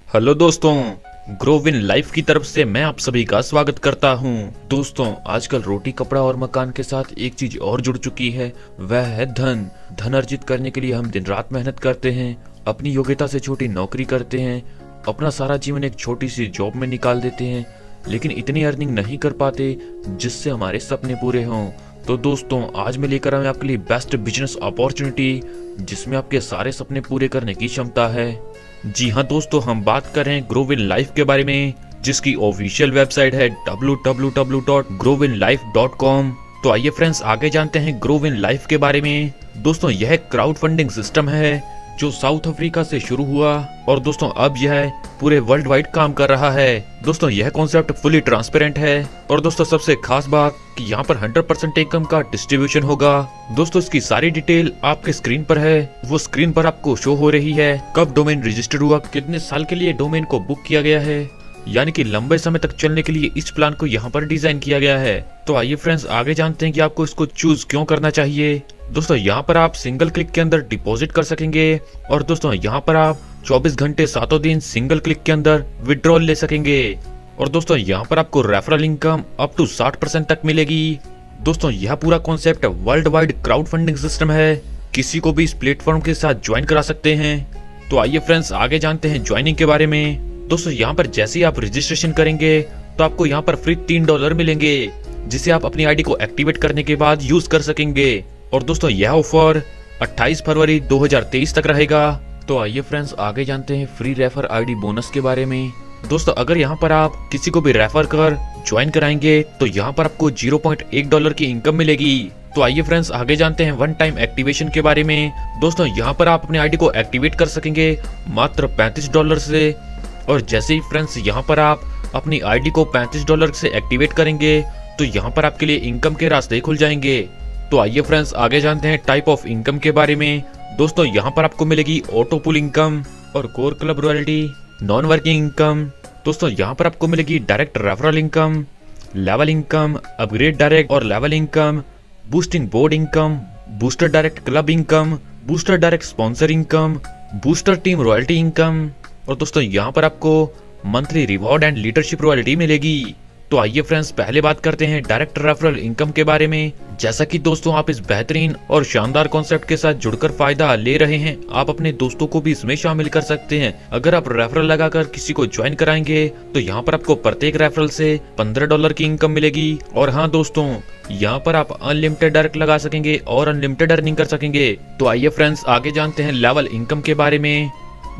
Hello दोस्तों, Grove in life की तरफ से मैं आप सभी का स्वागत करता हूं। दोस्तों, आजकल रोटी कपड़ा और मकान के साथ एक चीज और जुड़ चुकी है, वह है धन। धन अर्जित करने के लिए हम दिन रात मेहनत करते हैं, अपनी योग्यता से छोटी नौकरी करते हैं, अपना सारा जीवन एक छोटी सी जॉब में निकाल देते हैं, लेकिन इतनी अर्निंग नहीं कर पाते जिससे हमारे सपने पूरे हों। तो दोस्तों, आज मैं लेकर आया आपके लिए बेस्ट बिजनेस अपॉर्चुनिटी जिसमें आपके सारे सपने पूरे करने की क्षमता है। जी हाँ दोस्तों, हम बात कर रहे हैं ग्रोव इन लाइफ के बारे में, जिसकी ऑफिशियल वेबसाइट है www.growinlife.com। तो आइए फ्रेंड्स, आगे जानते हैं ग्रोव इन लाइफ के बारे में। दोस्तों, यह क्राउड फंडिंग सिस्टम है जो साउथ अफ्रीका से शुरू हुआ और दोस्तों अब यह पूरे वर्ल्ड वाइड काम कर रहा है। दोस्तों, यह कॉन्सेप्ट फुली ट्रांसपेरेंट है और दोस्तों सबसे खास बात कि यहाँ पर 100% इनकम का डिस्ट्रीब्यूशन होगा। दोस्तों, इसकी सारी डिटेल आपके स्क्रीन पर है, वो स्क्रीन पर आपको शो हो रही है। कब डोमेन रजिस्टर्ड हुआ, कितने साल के लिए डोमेन को बुक किया गया है, यानी कि लंबे समय तक चलने के लिए इस प्लान को यहाँ पर डिजाइन किया गया है। तो आइए फ्रेंड्स, आगे जानते हैं कि आपको इसको चूज क्यों करना चाहिए। दोस्तों, यहाँ पर आप सिंगल क्लिक के अंदर डिपॉजिट कर सकेंगे और दोस्तों यहाँ पर आप 24 घंटे 7 दिन सिंगल क्लिक के अंदर विड्रॉल ले सकेंगे। और दोस्तों यहाँ पर आपको रेफरल इनकम अप टू 60% तक मिलेगी। दोस्तों, यह पूरा concept world wide crowd funding system है, किसी को भी इस प्लेटफॉर्म के साथ ज्वाइन करा सकते हैं। तो आइए फ्रेंड्स, आगे जानते हैं ज्वाइनिंग के बारे में। दोस्तों, यहाँ पर जैसे ही आप रजिस्ट्रेशन करेंगे तो आपको यहाँ पर फ्री $3 मिलेंगे, जिसे आप अपनी आईडी को एक्टिवेट करने के बाद यूज कर सकेंगे। और दोस्तों, यह ऑफर 28 फरवरी 2023 तक रहेगा। तो आइए फ्रेंड्स, आगे जानते हैं फ्री रेफर आईडी बोनस के बारे में। दोस्तों, अगर यहाँ पर आप किसी को भी रेफर कर ज्वाइन कराएंगे तो यहाँ पर आपको $0.1 की इनकम मिलेगी। तो आइए फ्रेंड्स, आगे जानते हैं वन टाइम एक्टिवेशन के बारे में। दोस्तों, यहाँ पर आप अपनी आईडी को एक्टिवेट कर सकेंगे मात्र $35 से। और जैसे ही फ्रेंड्स यहाँ पर आप अपनी आईडी को $35 से एक्टिवेट करेंगे तो यहाँ पर आपके लिए इनकम के रास्ते खुल जाएंगे। तो आइए फ्रेंड्स, आगे जानते हैं टाइप ऑफ इनकम के बारे में। दोस्तों, यहाँ पर आपको मिलेगी ऑटो पुल इनकम और core club royalty, non working income. दोस्तों, यहाँ पर आपको मिलेगी direct referral income, level income, upgrade direct और level income, boosting board income, booster direct club income, booster direct sponsor income, booster team royalty income. और दोस्तों, यहाँ पर आपको monthly reward and leadership royalty मिलेगी। तो आइए फ्रेंड्स, पहले बात करते हैं डायरेक्ट रेफरल इनकम के बारे में। जैसा कि दोस्तों आप इस बेहतरीन और शानदार कॉन्सेप्ट के साथ जुड़कर फायदा ले रहे हैं, आप अपने दोस्तों को भी इसमें शामिल कर सकते हैं। अगर आप रेफरल लगाकर किसी को ज्वाइन कराएंगे तो यहाँ पर आपको प्रत्येक रेफरल से $15 की इनकम मिलेगी। और हाँ दोस्तों, यहाँ पर आप अनलिमिटेड डायरेक्ट लगा सकेंगे और अनलिमिटेड अर्निंग कर सकेंगे। तो आइए फ्रेंड्स, आगे जानते हैं लेवल इनकम के बारे में।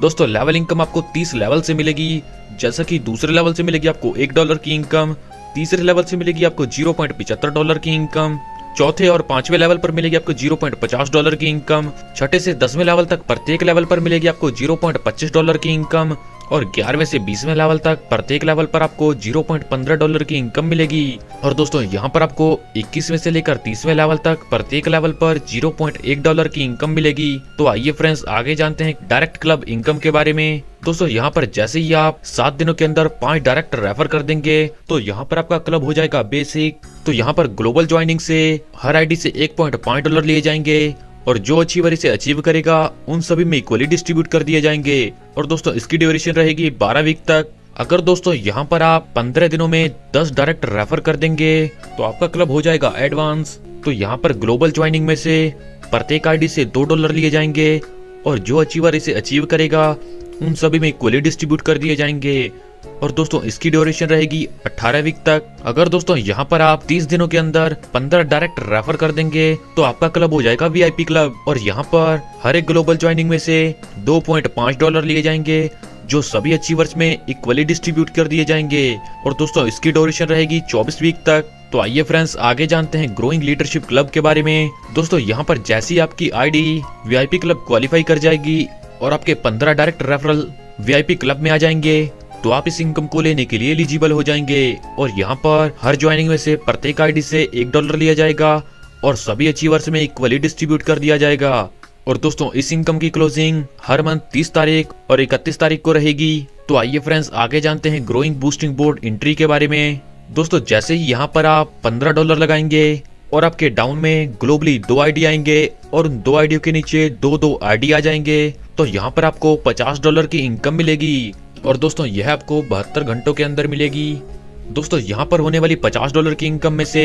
दोस्तों, लेवल इनकम आपको 30 लेवल से मिलेगी। जैसा कि दूसरे लेवल से मिलेगी आपको $1 की इनकम, तीसरे लेवल से मिलेगी आपको $0.75 की इनकम, चौथे और पांचवें लेवल पर मिलेगी आपको $0.50 की इनकम, छठे से 10वें लेवल तक प्रत्येक लेवल पर मिलेगी आपको $0.25 की इनकम और 11वें से 20वें लेवल तक प्रत्येक लेवल पर आपको $0.15 की इनकम मिलेगी। और दोस्तों, यहाँ पर आपको 21वें से लेकर 30वें लेवल तक प्रत्येक लेवल पर $0.1 की इनकम मिलेगी। तो आइए फ्रेंड्स, आगे जानते हैं डायरेक्ट क्लब इनकम के बारे में। दोस्तों, यहाँ पर जैसे ही आप 7 दिनों के अंदर 5 डायरेक्ट रेफर कर देंगे तो यहाँ पर आपका क्लब हो जाएगा बेसिक। तो यहाँ पर ग्लोबल ज्वाइनिंग से हर आईडी से $1.5 लिए जाएंगे और जो अचीवर इसे अचीव करेगा उन सभी में इक्वली डिस्ट्रीब्यूट कर दिए जाएंगे। और दोस्तों, इसकी ड्यूरेशन रहेगी 12 वीक तक। अगर दोस्तों यहाँ पर आप 15 दिनों में 10 डायरेक्ट रेफर कर देंगे तो आपका क्लब हो जाएगा एडवांस। तो यहाँ पर ग्लोबल ज्वाइनिंग में से प्रत्येक आईडी से $2 लिए जाएंगे और जो अचीवर इसे अचीव करेगा उन सभी में इक्वली डिस्ट्रीब्यूट कर दिए जाएंगे। और दोस्तों, इसकी ड्यूरेशन रहेगी 18 वीक तक। अगर दोस्तों यहाँ पर आप 30 दिनों के अंदर 15 डायरेक्ट रेफर कर देंगे तो आपका क्लब हो जाएगा वीआईपी क्लब और यहाँ पर हर एक ग्लोबल ज्वाइनिंग में से $2.5 लिए जाएंगे जो सभी अचीवर्स में इक्वली डिस्ट्रीब्यूट कर दिए जाएंगे। और दोस्तों, इसकी ड्यूरेशन रहेगी 24 वीक तक। तो आइए फ्रेंड्स, आगे जानते हैं ग्रोइंग लीडरशिप क्लब के बारे में। दोस्तों, यहाँ पर जैसी आपकी आईडी वीआईपी क्लब क्वालिफाई कर जाएगी और आपके 15 डायरेक्ट रेफरल वीआईपी क्लब में आ जाएंगे तो आप इस इनकम को लेने के लिए एलिजिबल हो जाएंगे। और यहाँ पर हर ज्वाइनिंग में से प्रत्येक आईडी से $1 लिया जाएगा और सभी अचीवर्स में इक्वली डिस्ट्रीब्यूट कर दिया जाएगा। और दोस्तों, इस इनकम की क्लोजिंग हर मंथ 30 तारीख और 31 तारीख को रहेगी। तो आइए फ्रेंड्स, आगे जानते हैं ग्रोइंग बूस्टिंग बोर्ड एंट्री के बारे में। दोस्तों, जैसे ही यहाँ पर आप $15 लगाएंगे और आपके डाउन में ग्लोबली 2 आईडी आएंगे और उन 2 आईडियों के नीचे 2 आईडी आ जाएंगे तो यहाँ पर आपको $50 की इनकम मिलेगी। और दोस्तों यह आपको 72 घंटों के अंदर मिलेगी। दोस्तों यहाँ पर होने वाली $50 की इनकम में से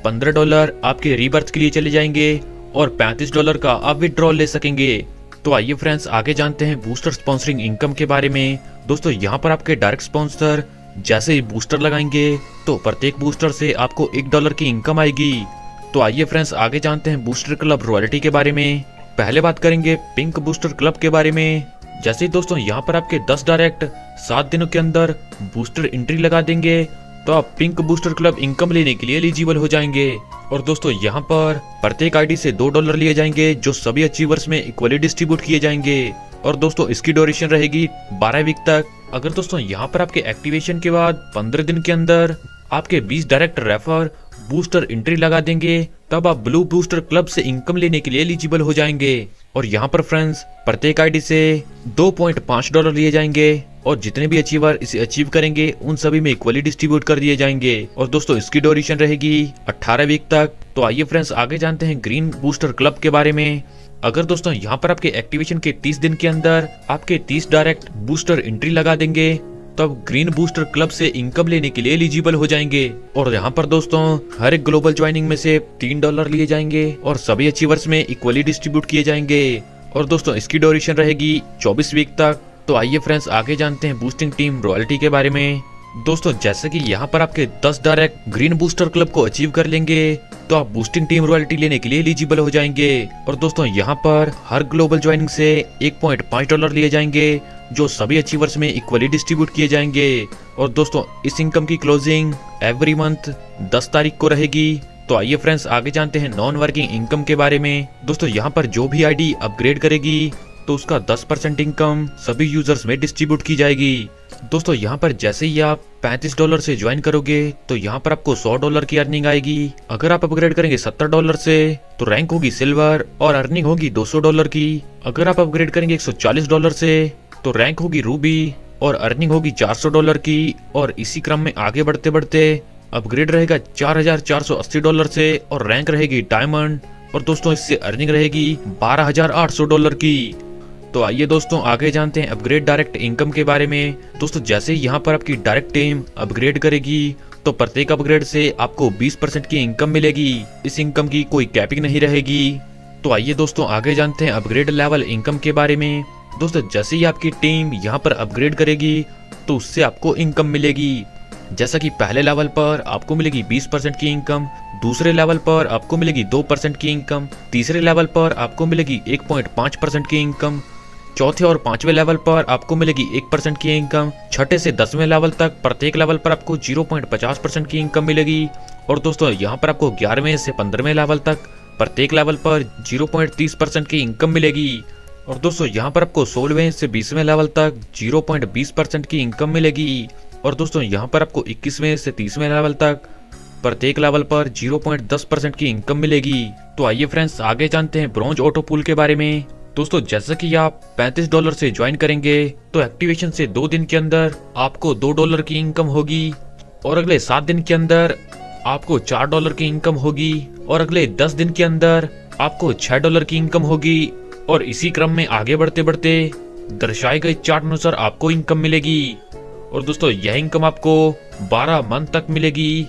$15 आपके रीबर्थ के लिए चले जाएंगे और $35 का आप विड्रॉल ले सकेंगे। तो आइए फ्रेंड्स आगे जानते हैं बूस्टर स्पॉन्सरिंग इनकम के बारे में। दोस्तों यहाँ पर आपके डायरेक्ट स्पॉन्सर जैसे ही बूस्टर लगाएंगे तो प्रत्येक बूस्टर से आपको $1 की इनकम आएगी। तो आइए फ्रेंड्स आगे जानते हैं बूस्टर क्लब रॉयल्टी के बारे में। पहले बात करेंगे पिंक बूस्टर क्लब के बारे में। जैसे दोस्तों यहाँ पर आपके 10 डायरेक्ट 7 दिनों के अंदर बूस्टर एंट्री लगा देंगे तो आप पिंक बूस्टर क्लब इनकम लेने के लिए एलिजिबल हो जाएंगे। और दोस्तों यहाँ पर प्रत्येक आईडी से $2 लिए जाएंगे जो सभी अचीवर्स में इक्वली डिस्ट्रीब्यूट किए जाएंगे। और दोस्तों इसकी ड्यूरेशन रहेगी 12 वीक तक। अगर दोस्तों यहाँ पर आपके एक्टिवेशन के बाद 15 दिन के अंदर आपके 20 डायरेक्ट रेफर बूस्टर एंट्री लगा देंगे तब आप ब्लू बूस्टर क्लब से इनकम लेने के लिए एलिजिबल हो जाएंगे। और यहाँ पर फ्रेंड्स प्रत्येक आईडी से $2.5 लिए जाएंगे और जितने भी अचीवर इसे अचीव करेंगे उन सभी में इक्वली डिस्ट्रीब्यूट कर दिए जाएंगे। और दोस्तों इसकी ड्यूरेशन रहेगी 18 वीक तक। तो आइए फ्रेंड्स आगे जानते हैं ग्रीन बूस्टर क्लब के बारे में। अगर दोस्तों यहाँ पर आपके एक्टिवेशन के 30 दिन के अंदर आपके 30 डायरेक्ट बूस्टर एंट्री लगा देंगे तब ग्रीन बूस्टर क्लब से इनकम लेने के लिए एलिजिबल हो जाएंगे। और यहाँ पर दोस्तों हर एक ग्लोबल ज्वाइनिंग में से $3 लिए जाएंगे और सभी अचीवर्स में इक्वली डिस्ट्रीब्यूट किए जाएंगे। और दोस्तों इसकी ड्यूरेशन रहेगी 24 वीक तक। तो आइए फ्रेंड्स आगे जानते हैं बूस्टिंग टीम रॉयल्टी के बारे में। दोस्तों जैसे कि यहाँ पर आपके 10 डायरेक्ट ग्रीन बूस्टर क्लब को अचीव कर लेंगे तो आप बूस्टिंग टीम रॉयल्टी लेने के लिए एलिजिबल हो जाएंगे। और दोस्तों यहाँ पर हर ग्लोबल ज्वाइनिंग से $1.5 लिए जाएंगे जो सभी अचीवर्स में इक्वली डिस्ट्रीब्यूट किए जाएंगे। और दोस्तों इस इनकम की क्लोजिंग एवरी मंथ 10 तारीख को रहेगी। तो आइए फ्रेंड्स आगे जानते हैं नॉन वर्किंग इनकम के बारे में। दोस्तों यहाँ पर जो भी आईडी अपग्रेड करेगी तो उसका 10% इनकम सभी यूजर्स में डिस्ट्रीब्यूट की जाएगी। दोस्तों यहाँ पर जैसे ही आप $35 से ज्वाइन करोगे तो यहाँ पर आपको $100 की अर्निंग आएगी। अगर आप अपग्रेड करेंगे $70 से तो रैंक होगी सिल्वर और अर्निंग होगी $200 की। अगर आप अपग्रेड करेंगे $140 से तो रैंक होगी रूबी और अर्निंग होगी $400 की। और इसी क्रम में आगे बढ़ते बढ़ते अपग्रेड रहेगा $4480 से और रैंक रहेगी डायमंड। और दोस्तों इससे अर्निंग रहेगी $12800 की। तो आइए दोस्तों आगे जानते हैं अपग्रेड डायरेक्ट इनकम के बारे में। दोस्तों जैसे ही यहाँ पर आपकी डायरेक्ट टीम अपग्रेड करेगी तो प्रत्येक अपग्रेड से आपको 20% की इनकम मिलेगी। इस इनकम की कोई कैपिंग नहीं रहेगी। तो आइए दोस्तों आगे जानते हैं अपग्रेड लेवल इनकम के बारे में। दोस्तों जैसे ही आपकी टीम यहाँ पर अपग्रेड करेगी तो उससे आपको इनकम मिलेगी। जैसा कि पहले लेवल पर आपको मिलेगी 20% की इनकम, दूसरे लेवल पर आपको मिलेगी 2% की इनकम, तीसरे लेवल पर आपको मिलेगी 1.5% की इनकम, चौथे और 5वें लेवल पर आपको मिलेगी 1% की इनकम, छठे से 10वें लेवल तक प्रत्येक लेवल पर आपको 0.50% की इनकम मिलेगी। और दोस्तों यहाँ पर आपको 11वें से 15वें लेवल तक प्रत्येक लेवल पर 0.30% की इनकम मिलेगी। और दोस्तों यहाँ पर आपको 16वें से 20वें लेवल तक 0.20% की इनकम मिलेगी। और दोस्तों यहाँ पर आपको 21वें से 30वें लेवल तक प्रत्येक लेवल पर 0.10% की इनकम मिलेगी। तो आइए फ्रेंड्स आगे जानते हैं ब्रॉन्ज ऑटो पूल के बारे में। दोस्तों जैसा कि आप $35 से ज्वाइन करेंगे तो एक्टिवेशन से 2 दिन के अंदर आपको $2 की इनकम होगी और अगले 7 दिन के अंदर आपको $4 की इनकम होगी और अगले 10 दिन के अंदर आपको $6 की इनकम होगी। और इसी क्रम में आगे बढ़ते बढ़ते दर्शाए गए चार्ट अनुसार आपको इनकम मिलेगी। और दोस्तों यह इनकम आपको 12 मंथ तक मिलेगी।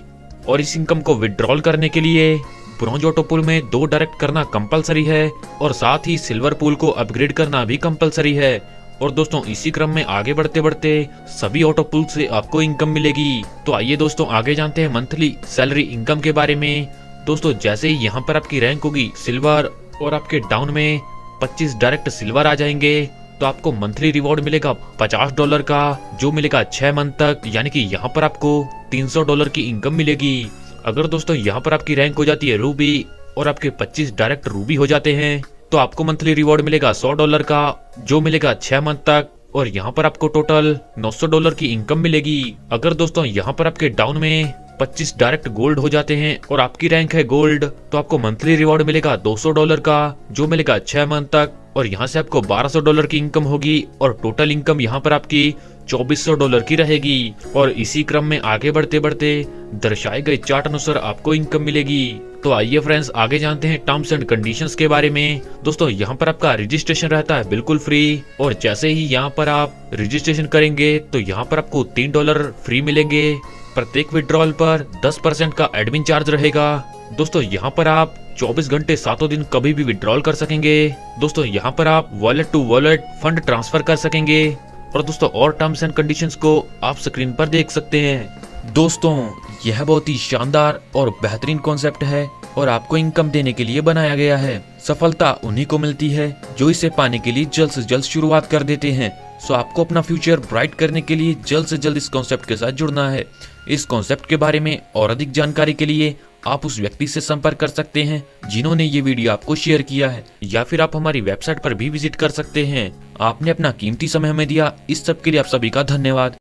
और इस इनकम को विड्रॉल करने के लिए ब्रॉन्ज ऑटो पूल में 2 डायरेक्ट करना कंपलसरी है और साथ ही सिल्वर पूल को अपग्रेड करना भी कंपलसरी है। और दोस्तों इसी क्रम में आगे बढ़ते बढ़ते सभी ऑटो पूल से आपको इनकम मिलेगी। तो आइए दोस्तों आगे जानते हैं मंथली सैलरी इनकम के बारे में। दोस्तों जैसे ही यहाँ पर आपकी रैंक होगी सिल्वर और आपके डाउन में 25 डायरेक्ट सिल्वर आ जाएंगे तो आपको मंथली रिवॉर्ड मिलेगा $50 का जो मिलेगा 6 मंथ तक, यानी कि यहाँ पर आपको $300 की इनकम मिलेगी। अगर दोस्तों यहाँ पर आपकी रैंक हो जाती है रूबी और आपके 25 डायरेक्ट रूबी हो जाते हैं तो आपको मंथली रिवॉर्ड मिलेगा $100 का जो मिलेगा 6 मंथ तक और यहाँ पर आपको टोटल $900 की इनकम मिलेगी। अगर दोस्तों यहाँ पर आपके डाउन में 25 डायरेक्ट गोल्ड हो जाते हैं और आपकी रैंक है गोल्ड, तो आपको मंथली रिवॉर्ड मिलेगा $200 का, जो मिलेगा 6 मंथ तक। और यहाँ से आपको $1200 की इनकम होगी और टोटल इनकम यहाँ पर आपकी $2400 की रहेगी। और इसी क्रम में आगे बढ़ते बढ़ते दर्शाए गए चार्ट अनुसार आपको इनकम मिलेगी। तो आइए फ्रेंड्स आगे जानते हैं टर्म्स एंड कंडीशंस के बारे में। दोस्तों यहाँ पर आपका रजिस्ट्रेशन रहता है बिल्कुल फ्री, और जैसे ही यहाँ पर आप रजिस्ट्रेशन करेंगे तो यहाँ पर आपको $3 फ्री मिलेंगे। प्रत्येक विड्रॉल पर 10% का एडमिन चार्ज रहेगा। दोस्तों यहाँ पर आप 24 घंटे 7 दिन कभी भी विड्रॉल कर सकेंगे। दोस्तों यहाँ पर आप wallet to wallet fund transfer कर सकेंगे। और दोस्तों और टर्म्स एंड कंडीशंस को आप स्क्रीन पर देख सकते हैं। दोस्तों यह बहुत ही शानदार और बेहतरीन कॉन्सेप्ट है और आपको इनकम देने के लिए बनाया गया है। सफलता उन्हीं को मिलती है जो इसे पाने के लिए जल्द से जल्द शुरुआत कर देते हैं। सो आपको अपना फ्यूचर ब्राइट करने के लिए जल्द से जल्द इस कॉन्सेप्ट के साथ जुड़ना है। इस कॉन्सेप्ट के बारे में और अधिक जानकारी के लिए आप उस व्यक्ति से संपर्क कर सकते हैं जिन्होंने ये वीडियो आपको शेयर किया है, या फिर आप हमारी वेबसाइट पर भी विजिट कर सकते हैं। आपने अपना कीमती समय हमें दिया, इस सब के लिए आप सभी का धन्यवाद।